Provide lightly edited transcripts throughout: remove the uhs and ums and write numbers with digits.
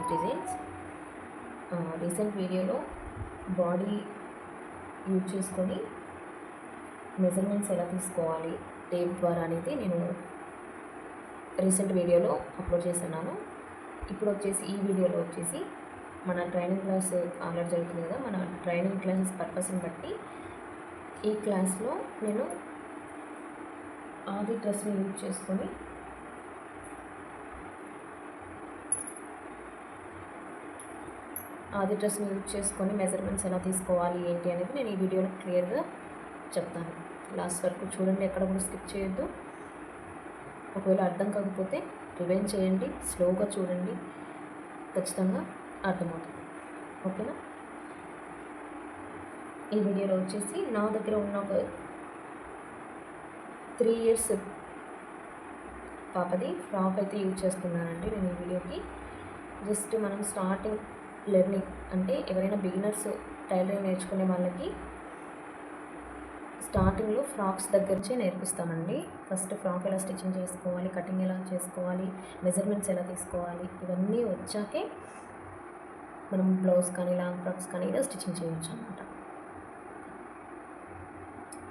Blouse designs. Recent వీడియోలో body use చేసుకొని measurements ఎలా తీసుకోవాలి టేప్ ద్వారా అనేది నేను రీసెంట్ వీడియోలో అప్లోడ్ చేస్తున్నాను. ఇప్పుడు వచ్చేసి ఈ వీడియోలో వచ్చేసి మన ట్రైనింగ్ క్లాస్ ఆల్రెడీ జరుగుతుంది కదా, మన ట్రైనింగ్ క్లాసెస్ పర్పస్ని బట్టి ఈ క్లాస్లో నేను ఆది డ్రెస్ని యూజ్ చేసుకొని మెజర్మెంట్స్ ఎలా తీసుకోవాలి ఏంటి అనేది నేను ఈ వీడియోలో క్లియర్గా చెప్తాను. లాస్ట్ వరకు చూడండి, ఎక్కడ కూడా స్కిప్ చేయొద్దు. ఒకవేళ అర్థం కాకపోతే రివైండ్ చేయండి, స్లోగా చూడండి, ఖచ్చితంగా అర్థమవుతుంది. ఓకేనా? ఈ వీడియోలో వచ్చేసి నా దగ్గర ఉన్న ఒక 3 years పాపది ఫ్రాక్ అయితే యూజ్ చేస్తున్నానండి నేను ఈ వీడియోకి. జస్ట్ మనం స్టార్టింగ్ లెర్నింగ్ అంటే ఎవరైనా బిగినర్స్ టైలరింగ్ నేర్చుకునే వాళ్ళకి స్టార్టింగ్లో ఫ్రాక్స్ దగ్గర నుంచే నేర్పిస్తామండి. ఫస్ట్ ఫ్రాక్ ఎలా స్టిచ్చింగ్ చేసుకోవాలి, కటింగ్ ఎలా చేసుకోవాలి, మెజర్మెంట్స్ ఎలా తీసుకోవాలి, ఇవన్నీ వచ్చాకే మనం బ్లౌజ్ కానీ లాంగ్ ఫ్రాక్స్ కానీ ఇలా స్టిచ్చింగ్ చేయొచ్చు అన్నమాట.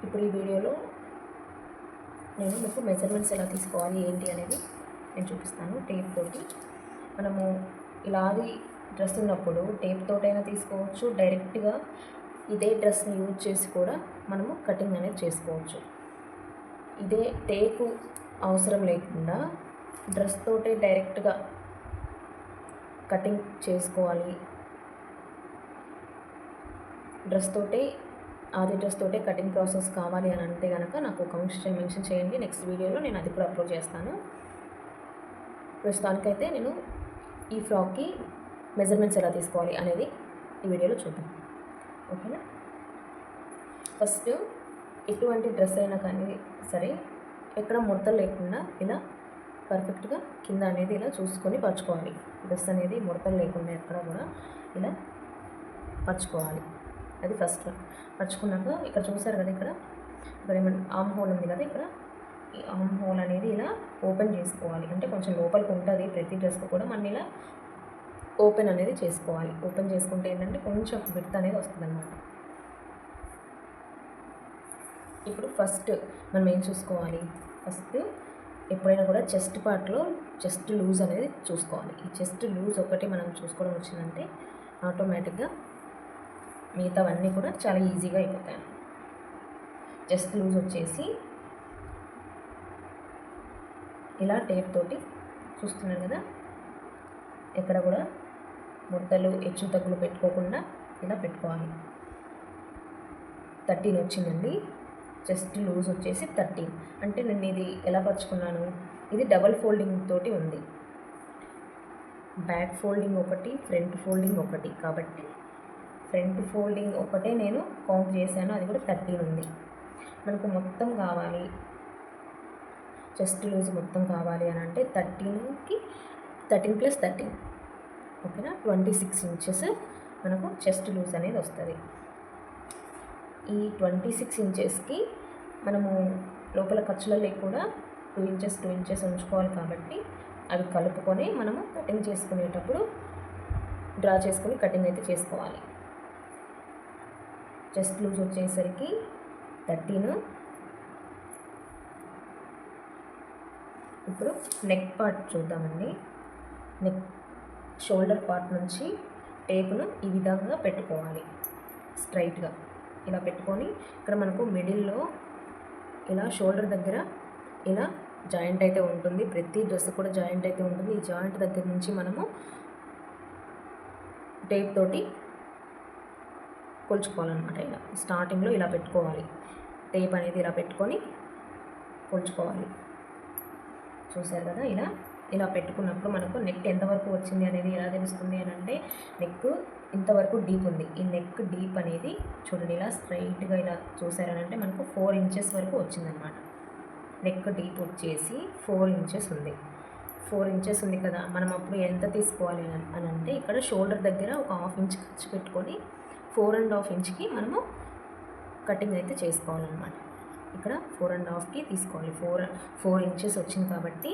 ఇప్పుడు ఈ వీడియోలో నేను మీకు మెజర్మెంట్స్ ఎలా తీసుకోవాలి ఏంటి అనేది నేను చూపిస్తాను. టేప్ తోటి మనము ఇలాది డ్రెస్ ఉన్నప్పుడు టేప్ తోటైనా తీసుకోవచ్చు, డైరెక్ట్గా ఇదే డ్రెస్ని యూజ్ చేసి కూడా మనము కటింగ్ అనేది చేసుకోవచ్చు. ఇదే టేపు అవసరం లేకుండా డ్రెస్ తోటే డైరెక్ట్గా కటింగ్ చేసుకోవాలి, ఆది డ్రెస్ తోటే కటింగ్ ప్రాసెస్ కావాలి అని అంటే కనుక నాకు కామెంట్ మెన్షన్ చేయండి. నెక్స్ట్ వీడియోలో నేను అది కూడా అప్లోడ్ చేస్తాను. ప్రస్తుతానికైతే నేను ఈ ఫ్రాక్కి మెజర్మెంట్స్ ఎలా తీసుకోవాలి అనేది ఈ వీడియోలో చూద్దాం. ఓకేనా? ఫస్ట్ ఎటువంటి డ్రెస్ అయినా కానీ సరే ఎక్కడ ముడతలు లేకుండా ఇలా పర్ఫెక్ట్గా కింద అనేది ఇలా చూసుకొని పరుచుకోవాలి. డ్రెస్ అనేది ముడతలు లేకుండా ఎక్కడ కూడా ఇలా పరుచుకోవాలి. అది ఫస్ట్. పరుచుకున్నాక ఇక్కడ చూసారు కదా, ఇక్కడ ఏమైనా ఆర్మ్ హోల్ ఉంది కదా, ఇక్కడ ఈ ఆర్మ్ హోల్ అనేది ఇలా ఓపెన్ చేసుకోవాలి. అంటే కొంచెం లోపలికి ఉంటుంది ప్రతి డ్రెస్కి కూడా, మనం ఇలా ఓపెన్ అనేది చేసుకోవాలి. ఓపెన్ చేసుకుంటే ఏంటంటే కొంచెం విడ్త్ అనేది వస్తుంది అన్నమాట. ఇప్పుడు ఫస్ట్ మనం ఏం చూసుకోవాలి, ఫస్ట్ ఎప్పుడైనా కూడా చెస్ట్ పార్ట్లో చెస్ట్ లూజ్ అనేది చూసుకోవాలి. ఈ చెస్ట్ లూజ్ ఒకటి మనం చూసుకోవడం వచ్చిందంటే ఆటోమేటిక్గా మిగతావన్నీ కూడా చాలా ఈజీగా అయిపోతాయి. చెస్ట్ లూజ్ వచ్చేసి ఇలా టేప్ తోటి చూస్తున్నారు కదా, ఎక్కడ కూడా ముడతలు హెచ్చు తగ్గులు పెట్టుకోకుండా ఇలా పెట్టుకోవాలి. 13 వచ్చిందండి. చెస్ట్ లూజ్ వచ్చేసి 13. అంటే నేను ఇది ఎలా పరుచుకున్నాను, ఇది డబల్ ఫోల్డింగ్ తోటి ఉంది. బ్యాక్ ఫోల్డింగ్ ఒకటి, ఫ్రంట్ ఫోల్డింగ్ ఒకటి, కాబట్టి ఫ్రంట్ ఫోల్డింగ్ ఒకటే నేను కౌంట్ చేశాను, అది కూడా 13 ఉంది. మనకు మొత్తం కావాలి, చెస్ట్ లూజ్ మొత్తం కావాలి అని అంటే 13కి 13 + 13, ఓకేనా, 26 inches మనకు చెస్ట్ లూజ్ అనేది వస్తుంది. ఈ 26 inchesకి మనము లోపల ఖర్చులలో కూడా 2 inches ఉంచుకోవాలి. కాబట్టి అవి కలుపుకొని మనము కటింగ్ చేసుకునేటప్పుడు డ్రా చేసుకొని కటింగ్ అయితే చేసుకోవాలి. చెస్ట్ లూజ్ వచ్చేసరికి 13. ఇప్పుడు నెక్ పార్ట్ చూద్దామండి. నెక్ షోల్డర్ పార్ట్ నుంచి టేపును ఈ విధంగా పెట్టుకోవాలి. స్ట్రైట్గా ఇలా పెట్టుకొని ఇక్కడ మనకు మిడిల్లో ఇలా షోల్డర్ దగ్గర ఇలా జాయింట్ అయితే ఉంటుంది. ప్రతి డ్రెస్ కూడా జాయింట్ అయితే ఉంటుంది. ఈ జాయింట్ దగ్గర నుంచి మనము టేప్ తోటి కొలుచుకోవాలన్నమాట. ఇలా స్టార్టింగ్లో ఇలా పెట్టుకోవాలి. టేప్ అనేది ఇలా పెట్టుకొని కొలుచుకోవాలి. చూసారు కదా, ఇలా పెట్టుకున్నప్పుడు మనకు నెక్ ఎంతవరకు వచ్చింది అనేది ఎలా తెలుస్తుంది అని అంటే, నెక్ ఇంతవరకు డీప్ ఉంది. ఈ నెక్ డీప్ అనేది చూడండి, ఇలా స్ట్రైట్గా ఇలా చూసారనంటే మనకు 4 inches వరకు వచ్చిందనమాట. నెక్ డీప్ వచ్చేసి 4 inches ఉంది. 4 inches ఉంది కదా, మనం అప్పుడు ఎంత తీసుకోవాలి అని అంటే, ఇక్కడ షోల్డర్ దగ్గర ఒక 1/2 inch ఖర్చు పెట్టుకొని 4.5 inchకి మనము కటింగ్ అయితే చేసుకోవాలన్నమాట. ఇక్కడ 4.5కి తీసుకోవాలి. 4 inches వచ్చింది కాబట్టి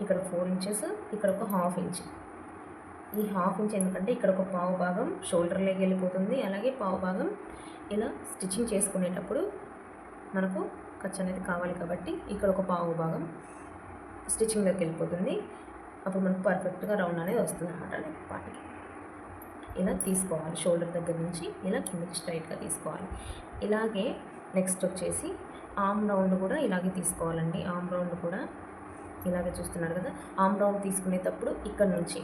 ఇక్కడ 4 inches, ఇక్కడ ఒక 1/2 inch ఈ ½ ఇంచ్ ఎందుకంటే ఇక్కడ ఒక పావు భాగం షోల్డర్లోకి వెళ్ళిపోతుంది, అలాగే పావు భాగం ఇలా స్టిచ్చింగ్ చేసుకునేటప్పుడు మనకు ఖర్చు అనేది కావాలి కాబట్టి ఇక్కడ ఒక పావు భాగం స్టిచ్చింగ్లోకి వెళ్ళిపోతుంది. అప్పుడు మనకు పర్ఫెక్ట్గా రౌండ్ అనేది వస్తుంది అన్నమాట. నెక్ పార్ట్కి ఇలా తీసుకోవాలి, షోల్డర్ దగ్గర నుంచి ఇలా కిందకి స్ట్రైట్గా తీసుకోవాలి. ఇలాగే నెక్స్ట్ వచ్చేసి ఆర్మ్ రౌండ్ కూడా ఇలాగే తీసుకోవాలండి. ఆర్మ్ రౌండ్ కూడా ఇలాగే చూస్తున్నారు కదా. ఆర్మ్ రౌండ్ తీసుకునేటప్పుడు ఇక్కడ నుంచి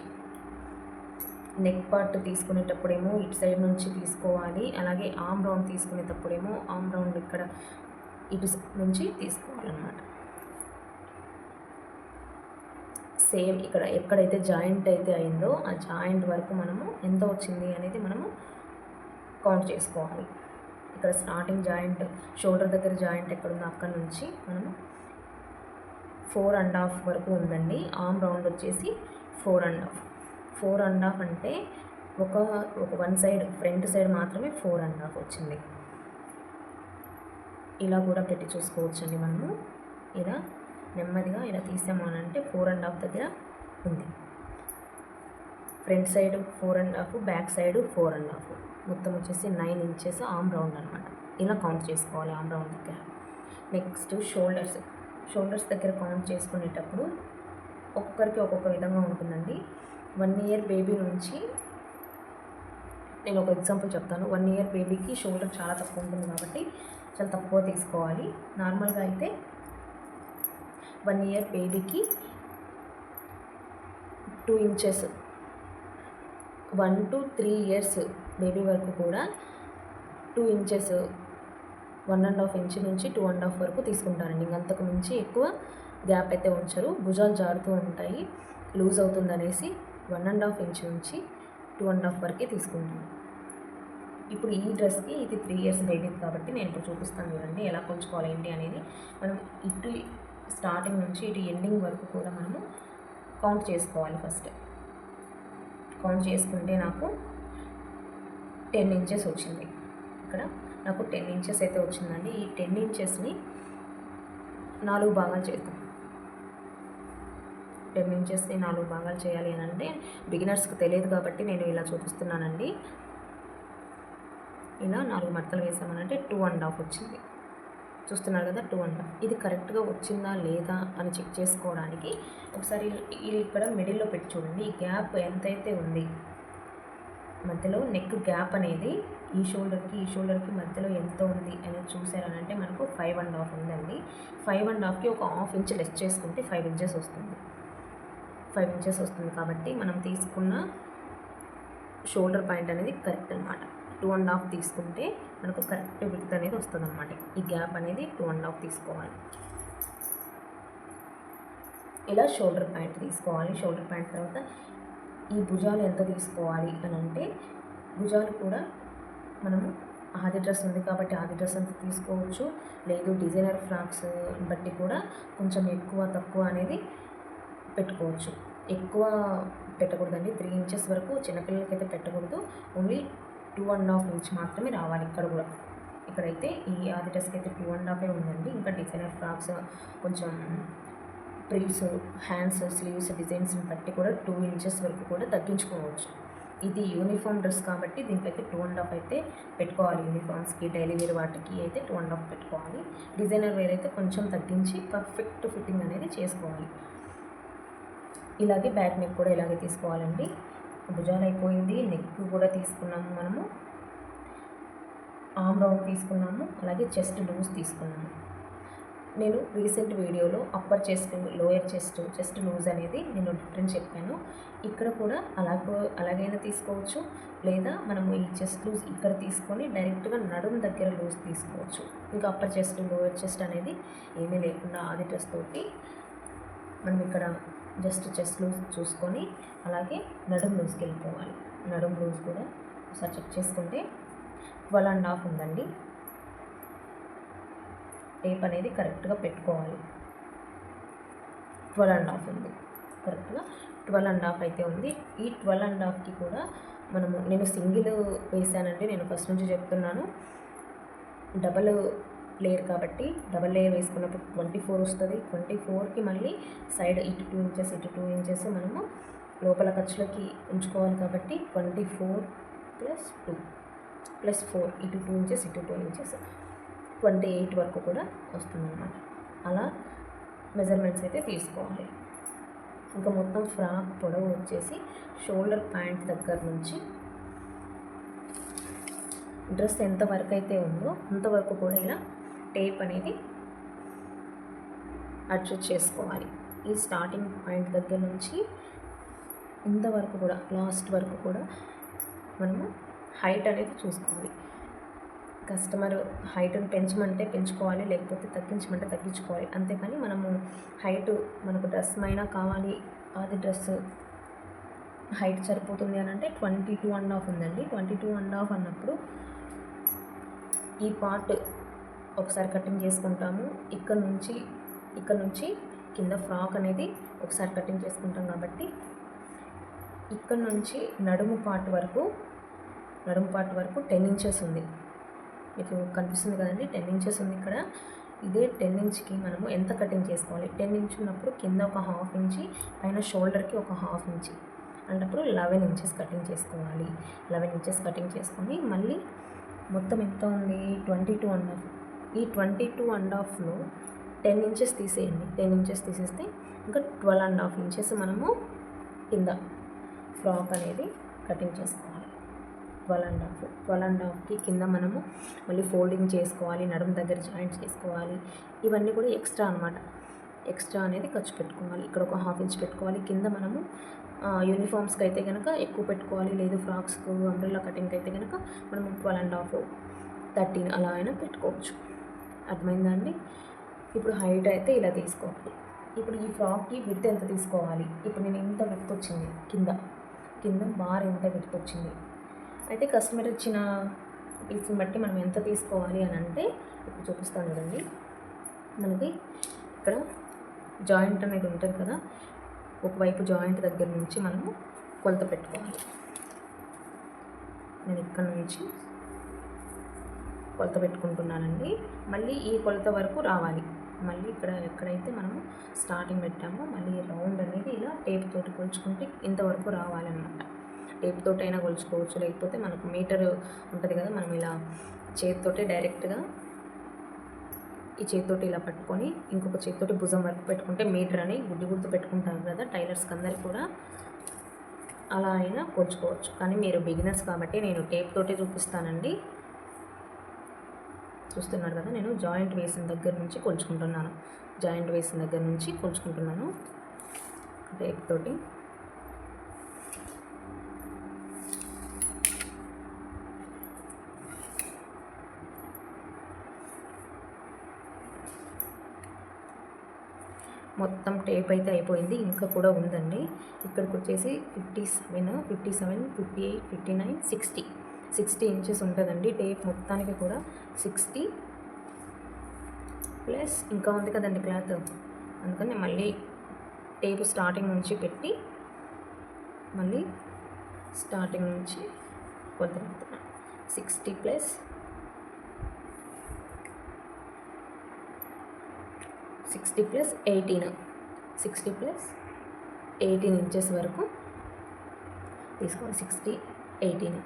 నెక్ పార్ట్ తీసుకునేటప్పుడేమో ఇటు సైడ్ నుంచి తీసుకోవాలి, అలాగే ఆర్మ్ రౌండ్ తీసుకునేటప్పుడేమో ఆర్మ్ రౌండ్ ఇక్కడ ఇటు నుంచి తీసుకోవాలన్నమాట. సేమ్ ఇక్కడ ఎక్కడైతే జాయింట్ అయితే అయిందో ఆ జాయింట్ వరకు మనము ఎంత వచ్చింది అనేది మనము కౌంట్ చేసుకోవాలి. ఇక్కడ స్టార్టింగ్ జాయింట్ షోల్డర్ దగ్గర జాయింట్ ఎక్కడుందో అక్కడ నుంచి మనము 4.5 వరకు ఉందండి. ఆర్మ్ రౌండ్ వచ్చేసి 4.5 అంటే ఒక వన్ సైడ్ ఫ్రంట్ సైడ్ మాత్రమే 4.5 వచ్చింది. ఇలా కూడా పెట్టి చూసుకోవచ్చండి. మనము ఇలా నెమ్మదిగా ఇలా తీసాము అని అంటే 4.5 దగ్గర ఉంది. ఫ్రంట్ సైడ్ 4.5, బ్యాక్ సైడ్ 4.5, మొత్తం వచ్చేసి 9 ఇంచెస్ ఆర్మ్ రౌండ్ అనమాట. ఇలా కౌంట్ చేసుకోవాలి ఆర్మ్ రౌండ్ దగ్గర. నెక్స్ట్ షోల్డర్స్ దగ్గర కౌంట్ చేసుకునేటప్పుడు ఒక్కొక్కరికి ఒక్కొక్క విధంగా ఉంటుందండి. 1 ఇయర్ బేబీ నుంచి నేను ఒక ఎగ్జాంపుల్ చెప్తాను. 1 ఇయర్ బేబీకి షోల్డర్ చాలా తక్కువ ఉంటుంది కాబట్టి చాలా తక్కువ తీసుకోవాలి. నార్మల్గా అయితే 1 ఇయర్ బేబీకి 2 ఇంచెస్, 1 to 3 ఇయర్స్ బేబీ వరకు కూడా 2 ఇంచెస్, 1.5 ఇంచ్ నుంచి 2.5 వరకు తీసుకుంటారండి. ఇంకంతకు మించి ఎక్కువ గ్యాప్ అయితే ఉంచరు. భుజాలు జారుతూ ఉంటాయి, లూజ్ అవుతుందనేసి 1.5 ఇంచ్ నుంచి 2.5 వరకే తీసుకుంటాను. ఇప్పుడు ఈ డ్రెస్కి ఇది 3 ఇయర్స్ బేబీ కాబట్టి నేను ఇప్పుడు చూపిస్తాను చూడండి ఎలా కొలుచుకోవాలి ఏంటి అనేది. మనం ఇటు స్టార్టింగ్ నుంచి ఇటు ఎండింగ్ వరకు కూడా మనము కౌంట్ చేసుకోవాలి. ఫస్ట్ కౌంట్ చేసుకుంటే నాకు 10 ఇంచెస్ వచ్చింది. ఇక్కడ నాకు 10 ఇంచెస్ అయితే వచ్చిందండి. ఈ 10 ఇంచెస్ని 4 భాగాలు చేద్దాం. 10 ఇంచెస్ని 4 భాగాలు చేయాలి అని అంటే బిగినర్స్కి తెలియదు కాబట్టి నేను ఇలా చూపిస్తున్నానండి. ఇలా 4 మడతలు వేసామనంటే 2.5 వచ్చింది. చూస్తున్నారు కదా 2.5. ఇది కరెక్ట్గా వచ్చిందా లేదా అని చెక్ చేసుకోవడానికి ఒకసారి ఇక్కడ మిడిల్లో పెట్టి చూడండి. ఈ గ్యాప్ ఎంతైతే ఉంది మధ్యలో నెక్ గ్యాప్ అనేది ఈ షోల్డర్కి మధ్యలో ఎంత ఉంది అనేది చూసారనంటే మనకు 5.5 ఉందండి. 5.5కి ఒక ½ ఇంచ్ లెస్ చేసుకుంటే 5 ఇంచెస్ వస్తుంది. 5 ఇంచెస్ వస్తుంది కాబట్టి మనం తీసుకున్న షోల్డర్ పాయింట్ అనేది కరెక్ట్ అనమాట. 2.5 తీసుకుంటే మనకు కరెక్ట్ విడ్త్ అనేది వస్తుంది అన్నమాట. ఈ గ్యాప్ అనేది 2.5 తీసుకోవాలి. ఇలా షోల్డర్ పాయింట్ తీసుకోవాలి. షోల్డర్ పాయింట్ తర్వాత ఈ భుజాలు ఎంత తీసుకోవాలి అని అంటే భుజాలు కూడా మనము ఆది డ్రెస్ ఉంది కాబట్టి ఆది డ్రెస్ అంత తీసుకోవచ్చు, లేదు డిజైనర్ ఫ్రాక్స్ బట్టి కూడా కొంచెం ఎక్కువ తక్కువ అనేది పెట్టుకోవచ్చు. ఎక్కువ పెట్టకూడదండి. 3 ఇంచెస్ వరకు చిన్నపిల్లలకి అయితే పెట్టకూడదు. ఓన్లీ 2.5 ఇంచ్ మాత్రమే రావాలి. ఇక్కడైతే ఈ ఆది డ్రెస్కి అయితే 2.5 ఉందండి. ఇంకా డిజైనర్ ఫ్రాక్స్ కొంచెం ప్రిల్స్, హ్యాండ్స్, స్లీవ్స్ డిజైన్స్ని బట్టి కూడా 2 ఇంచెస్ వరకు కూడా తగ్గించుకోవచ్చు. ఇది యూనిఫామ్ డ్రెస్ కాబట్టి దీనికైతే 2.5 అయితే పెట్టుకోవాలి. యూనిఫామ్స్కి డైలీ వేర్ వాటికి అయితే 2.5 పెట్టుకోవాలి. డిజైనర్ వేర్ అయితే కొంచెం తగ్గించి పర్ఫెక్ట్ ఫిట్టింగ్ అనేది చేసుకోవాలి. ఇలాగే బ్యాక్ నెక్ కూడా ఇలాగే తీసుకోవాలండి. భుజాలు అయిపోయింది, నెక్ కూడా తీసుకున్నాము, మనము ఆర్మ్ రౌండ్ తీసుకున్నాము, అలాగే చెస్ట్ లూజ్ తీసుకున్నాము. నేను రీసెంట్ వీడియోలో upper chest, lower chest loose అనేది నేను డిఫరెన్స్ చెప్పాను. ఇక్కడ కూడా అలాగైనా తీసుకోవచ్చు, లేదా మనము ఈ చెస్ట్ లూజ్ ఇక్కడ తీసుకొని డైరెక్ట్గా నడుం దగ్గర లూజ్ తీసుకోవచ్చు. ఇంకా అప్పర్ చెస్ట్, లోయర్ చెస్ట్ అనేది ఏమీ లేకుండా ఆది డ్రెస్ తోటి మనం ఇక్కడ జస్ట్ చెస్ట్ లూజ్ చూసుకొని అలాగే నడుం లూజ్కి వెళ్ళిపోవాలి. నడుం లూజ్ కూడా ఒకసారి చెక్ చేసుకుంటే 12.5 ఉందండి. టేప్ అనేది కరెక్ట్గా పెట్టుకోవాలి. 12.5 ఉంది, కరెక్ట్గా 12.5 అయితే ఉంది. ఈ 12.5కి కూడా నేను సింగిల్ వేసానండి. నేను ఫస్ట్ నుంచి చెప్తున్నాను. డబల్ లేయర్ కాబట్టి డబల్ లేయర్ వేసుకున్నప్పుడు 24 వస్తుంది. 24కి మళ్ళీ సైడ్ ఇటు 2 ఇంచెస్, ఇటు 2 ఇంచెస్ మనము లోపల ఖర్చులకి ఉంచుకోవాలి కాబట్టి 24 + 2 + 4 ఇటు 2 ఇంచెస్ ఇటు 2 ఇంచెస్ 28 వరకు కూడా వస్తుందన్నమాట. అలా మెజర్మెంట్స్ అయితే తీసుకోవాలి. ఇంకా మొత్తం ఫ్రాక్ పొడవు వచ్చేసి షోల్డర్ పాయింట్ దగ్గర నుంచి డ్రెస్ ఎంత వరకు అయితే ఉందో అంతవరకు కూడా ఇలా టేప్ అనేది అడ్జస్ట్ చేసుకోవాలి. ఈ స్టార్టింగ్ పాయింట్ దగ్గర నుంచి ఇంతవరకు కూడా లాస్ట్ వరకు కూడా మనము హైట్ అనేది చూసుకోవాలి. కస్టమర్ హైట్ని పెంచమంటే పెంచుకోవాలి, లేకపోతే తగ్గించమంటే తగ్గించుకోవాలి. అంతేకాని మనము హైట్ మనకు డ్రెస్ అయినా కావాలి, అది డ్రెస్ హైట్ సరిపోతుంది అని అంటే 22.5 ఉందండి. 22.5 అన్నప్పుడు ఈ పార్ట్ ఒకసారి కటింగ్ చేసుకుంటాము. ఇక్కడ నుంచి కింద ఫ్రాక్ అనేది ఒకసారి కటింగ్ చేసుకుంటాం కాబట్టి ఇక్కడ నుంచి నడుము పార్ట్ వరకు 10 ఇంచెస్ ఉంది. మీకు కనిపిస్తుంది కదండి, 10 ఇంచెస్ ఉంది ఇక్కడ. ఇదే 10 ఇంచ్కి మనము ఎంత కటింగ్ చేసుకోవాలి? 10 ఇంచ్ ఉన్నప్పుడు కింద ఒక 1/2 ఇంచి, పైన షోల్డర్కి ఒక 1/2 ఇంచి, అంటప్పుడు 11 ఇంచెస్ కటింగ్ చేసుకోవాలి. 11 ఇంచెస్ కటింగ్ చేసుకొని మళ్ళీ మొత్తం ఎంత ఉంది? 22.5. ఈ 22.5లో 10 ఇంచెస్ తీసేయండి. 10 ఇంచెస్ తీసేస్తే ఇంకా 12.5 ఇంచెస్ మనము కింద ఫ్రాక్ అనేది కటింగ్ చేసుకోవాలి. 12.5కి కింద మనము మళ్ళీ ఫోల్డింగ్ చేసుకోవాలి, నడుము దగ్గర జాయింట్స్ చేసుకోవాలి. ఇవన్నీ కూడా ఎక్స్ట్రా అనమాట. ఎక్స్ట్రా అనేది ఖర్చు పెట్టుకోవాలి. ఇక్కడ ఒక 1/2 ఇంచ్ పెట్టుకోవాలి. కింద మనము యూనిఫామ్స్కి అయితే కనుక ఎక్కువ పెట్టుకోవాలి, లేదు ఫ్రాక్స్కు అంబ్రెల్లా కటింగ్కి అయితే కనుక మనము 12.5, 13 అలా అయినా పెట్టుకోవచ్చు. అర్థమైందా అండి? ఇప్పుడు హైట్ అయితే ఇలా తీసుకోవాలి. ఇప్పుడు ఈ ఫ్రాక్కి విడ్త్ ఎంత తీసుకోవాలి? ఇప్పుడు నేను ఇంత విడ్త్ వచ్చింది, కింద బార్ ఎంత విడ్త్ వచ్చింది. అయితే కస్టమర్ ఇచ్చిన పీస్ని బట్టి మనం ఎంత తీసుకోవాలి అని అంటే ఇప్పుడు చూపిస్తాను చూడండి. మనకి ఇక్కడ జాయింట్ అనేది ఉంటుంది కదా, ఒకవైపు జాయింట్ దగ్గర నుంచి మనము కొలత పెట్టుకోవాలి. నేను ఇక్కడ నుంచి కొలత పెట్టుకుంటున్నానండి. మళ్ళీ ఈ కొలత వరకు రావాలి. మళ్ళీ ఇక్కడ ఎక్కడైతే మనము స్టార్టింగ్ పెట్టామో మళ్ళీ రౌండ్ అనేది ఇలా టేప్ తోటి కొలుచుకుంటే ఇంతవరకు రావాలన్నమాట. టేప్ తోటి అయినా కొలుచుకోవచ్చు, లేకపోతే మనకు మీటర్ ఉంటుంది కదా, మనం ఇలా చేతితోటి డైరెక్ట్గా ఈ చేతితోటి ఇలా పట్టుకొని ఇంకొక చేతితోటి భుజం వరకు పెట్టుకుంటే మీటర్ అని గుర్తు పెట్టుకుంటారు కదా టైలర్స్కి అందరికీ కూడా, అలా అయినా కొలుచుకోవచ్చు. కానీ మీరు బిగినర్స్ కాబట్టి నేను టేప్ తోటే చూపిస్తానండి. చూస్తున్నారు కదా, నేను జాయింట్ వేసిన దగ్గర నుంచి కొలుచుకుంటున్నాను. టేప్ తోటి. మొత్తం టేప్ అయితే అయిపోయింది, ఇంకా కూడా ఉందండి. ఇక్కడికి వచ్చేసి 57, 58, 59, 60 ఇంచెస్ ఉంటుందండి టేప్ మొత్తానికి కూడా. 60 ప్లస్ ఇంకా ఉంది కదండి క్లాత్, అందుకని నేను మళ్ళీ టేప్ స్టార్టింగ్ నుంచి పెట్టి మళ్ళీ స్టార్టింగ్ నుంచి కొలత పెడుతున్నాను. 60 ప్లస్ 18, 60 ప్లస్ 18 ఇంచెస్ వరకు తీసుకోవాలి. 60, 18,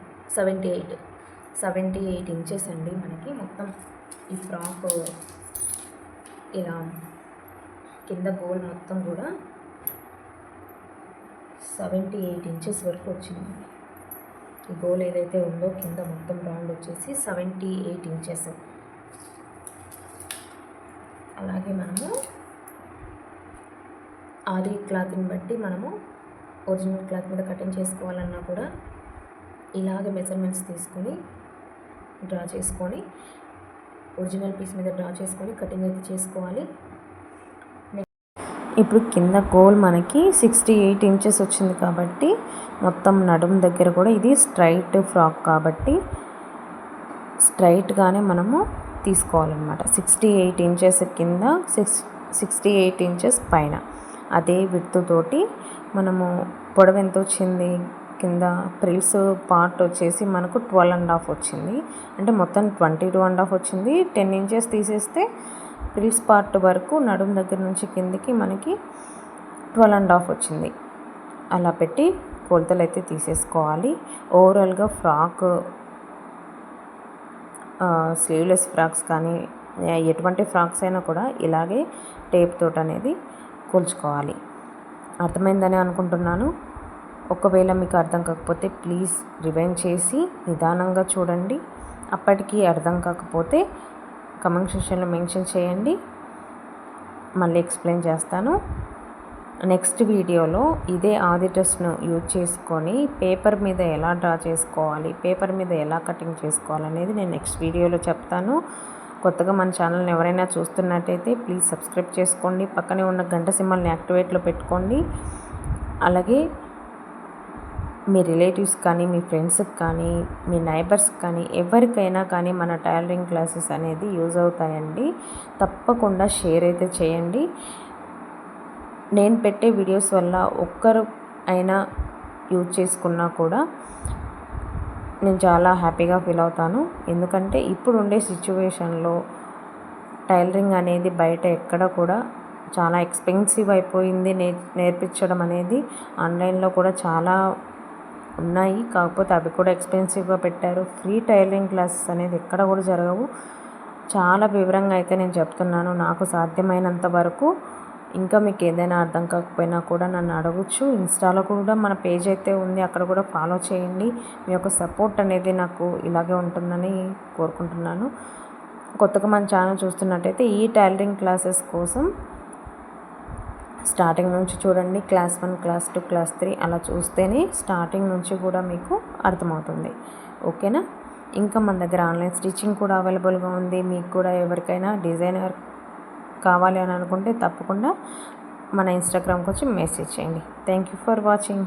78 ఇంచెస్ అండి మనకి మొత్తం ఈ ఫ్రాక్. ఇలా కింద గోల్ మొత్తం కూడా 78 ఇంచెస్ వరకు వచ్చింది. ఈ గోల్ ఏదైతే ఉందో కింద మొత్తం రౌండ్ వచ్చేసి 78 ఇంచెస్. అలాగే మనము ఆది క్లాత్ని బట్టి మనము ఒరిజినల్ క్లాత్ మీద కటింగ్ చేసుకోవాలన్నా కూడా ఇలాగ మెజర్మెంట్స్ తీసుకొని డ్రా చేసుకొని ఒరిజినల్ పీస్ మీద డ్రా చేసుకొని కటింగ్ అయితే చేసుకోవాలి. ఇప్పుడు కింద గోల్ మనకి 68 ఇంచెస్ వచ్చింది కాబట్టి మొత్తం నడుము దగ్గర కూడా ఇది స్ట్రైట్ ఫ్రాక్ కాబట్టి స్ట్రైట్గానే మనము తీసుకోవాలన్నమాట. 68 ఇంచెస్ కింద, 68 ఇంచెస్ పైన. అదే విడ్త్ తోటి మనము పొడవు ఎంత వచ్చింది? కింద ప్రిల్స్ పార్ట్ వచ్చేసి మనకు 12.5 వచ్చింది. అంటే మొత్తం 22.5 వచ్చింది. 10 ఇంచెస్ తీసేస్తే ప్రిల్స్ పార్ట్ వరకు నడుము దగ్గర నుంచి కిందికి మనకి 12.5 వచ్చింది. అలా పెట్టి కొలతలు అయితే తీసేసుకోవాలి. ఓవరాల్గా ఫ్రాక్ స్లీవ్లెస్ ఫ్రాక్స్ కానీ ఎటువంటి ఫ్రాక్స్ అయినా కూడా ఇలాగే టేప్ తోటి అనేది కొలుచుకోవాలి. అర్థమైందని అనుకుంటున్నాను. ఒకవేళ మీకు అర్థం కాకపోతే ప్లీజ్ రివైండ్ చేసి నిదానంగా చూడండి. అప్పటికి అర్థం కాకపోతే కమెంట్ సెక్షన్లో మెన్షన్ చేయండి, మళ్ళీ ఎక్స్ప్లెయిన్ చేస్తాను. నెక్స్ట్ వీడియోలో ఇదే ఆది డ్రెస్ను యూజ్ చేసుకొని పేపర్ మీద ఎలా డ్రా చేసుకోవాలి, పేపర్ మీద ఎలా కటింగ్ చేసుకోవాలనేది నేను నెక్స్ట్ వీడియోలో చెప్తాను. కొత్తగా మన ఛానల్ని ఎవరైనా చూస్తున్నట్టయితే ప్లీజ్ సబ్స్క్రైబ్ చేసుకోండి. పక్కనే ఉన్న గంట సింబల్ని యాక్టివేట్లో పెట్టుకోండి. అలాగే మీ రిలేటివ్స్ కానీ, మీ ఫ్రెండ్స్కి కానీ, మీ నైబర్స్కి కానీ, ఎవరికైనా కానీ మన టైలరింగ్ క్లాసెస్ అనేది యూజ్ అవుతాయండి. తప్పకుండా షేర్ అయితే చేయండి. నేను పెట్టే వీడియోస్ వల్ల ఒక్కరు అయినా యూజ్ చేసుకున్నా కూడా నేను చాలా హ్యాపీగా ఫీల్ అవుతాను. ఎందుకంటే ఇప్పుడు ఉండే సిచ్యువేషన్లో టైలరింగ్ అనేది బయట ఎక్కడ కూడా చాలా ఎక్స్పెన్సివ్ అయిపోయింది. నేర్పించడం అనేది ఆన్లైన్లో కూడా చాలా ఉన్నాయి, కాకపోతే అవి కూడా ఎక్స్పెన్సివ్గా పెట్టారు. ఫ్రీ టైలరింగ్ క్లాసెస్ అనేది ఎక్కడ కూడా జరగవు. చాలా వివరంగా అయితే నేను చెప్తున్నాను నాకు సాధ్యమైనంత వరకు. ఇంకా మీకు ఏదైనా అర్థం కాకపోయినా కూడా నన్ను అడగచ్చు. ఇన్స్టాలో కూడా మన పేజ్ అయితే ఉంది, అక్కడ కూడా ఫాలో చేయండి. మీ యొక్క సపోర్ట్ అనేది నాకు ఇలాగే ఉంటుందని కోరుకుంటున్నాను. కొత్తగా మన ఛానల్ చూస్తున్నట్టయితే ఈ టైలరింగ్ క్లాసెస్ కోసం స్టార్టింగ్ నుంచి చూడండి. క్లాస్ 1, క్లాస్ 2, క్లాస్ 3 అలా చూస్తేనే స్టార్టింగ్ నుంచి కూడా మీకు అర్థమవుతుంది. ఓకేనా? ఇంకా మన దగ్గర ఆన్లైన్ స్టిచ్చింగ్ కూడా అవైలబుల్గా ఉంది. మీకు కూడా ఎవరికైనా డిజైనర్ కావాలి అని అనుకుంటే తప్పకుండా మన ఇన్స్టాగ్రామ్కి వచ్చి మెసేజ్ చేయండి. Thank you for watching.